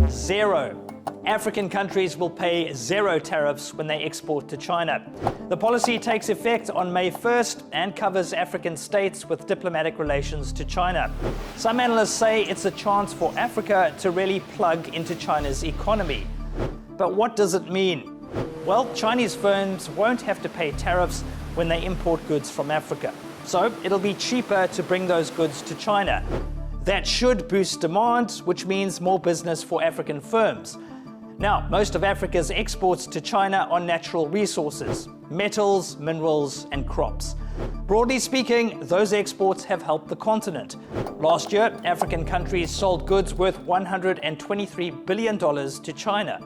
Zero. African countries will pay zero tariffs when they export to China. The policy takes effect on May 1st and covers African states with diplomatic relations to China. Some analysts say it's a chance for Africa to really plug into China's economy. But what does it mean? Well, Chinese firms won't have to pay tariffs when they import goods from Africa. So it'll be cheaper to bring those goods to China. That should boost demand, which means more business for African firms. Now, most of Africa's exports to China are natural resources, metals, minerals, and crops. Broadly speaking, those exports have helped the continent. Last year, African countries sold goods worth $123 billion to China.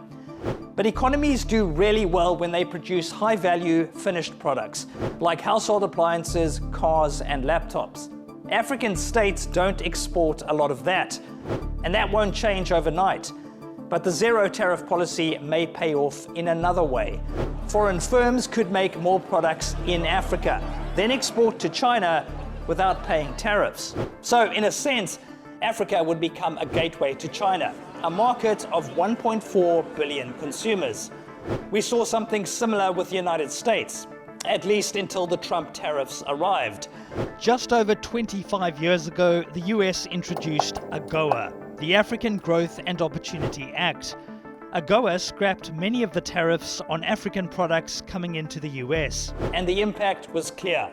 But economies do really well when they produce high-value finished products, like household appliances, cars, and laptops. African states don't export a lot of that, and that won't change overnight. But the zero tariff policy may pay off in another way. Foreign firms could make more products in Africa, then export to China without paying tariffs. So, in a sense, Africa would become a gateway to China, a market of 1.4 billion consumers. We saw something similar with the United States, at least until the Trump tariffs arrived. Just over 25 years ago, the US introduced AGOA, the African Growth and Opportunity Act. AGOA scrapped many of the tariffs on African products coming into the US. And the impact was clear.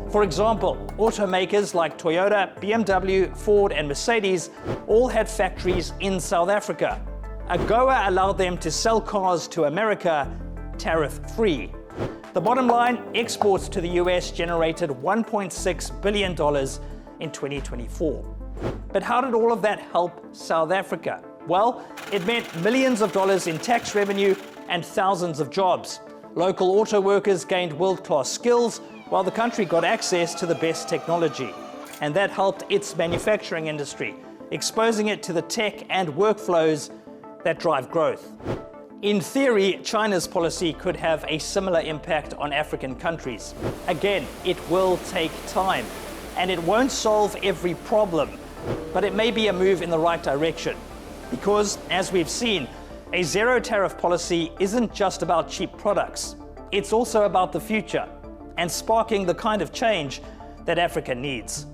For example, automakers like Toyota, BMW, Ford, and Mercedes all had factories in South Africa. AGOA allowed them to sell cars to America tariff-free. The bottom line, exports to the US generated $1.6 billion in 2024. But how did all of that help South Africa? Well, it meant millions of dollars in tax revenue and thousands of jobs. Local auto workers gained world-class skills, while the country got access to the best technology. And that helped its manufacturing industry, exposing it to the tech and workflows that drive growth. In theory, China's policy could have a similar impact on African countries. Again, it will take time, and it won't solve every problem, but it may be a move in the right direction. Because, as we've seen, a zero tariff policy isn't just about cheap products. It's also about the future and sparking the kind of change that Africa needs.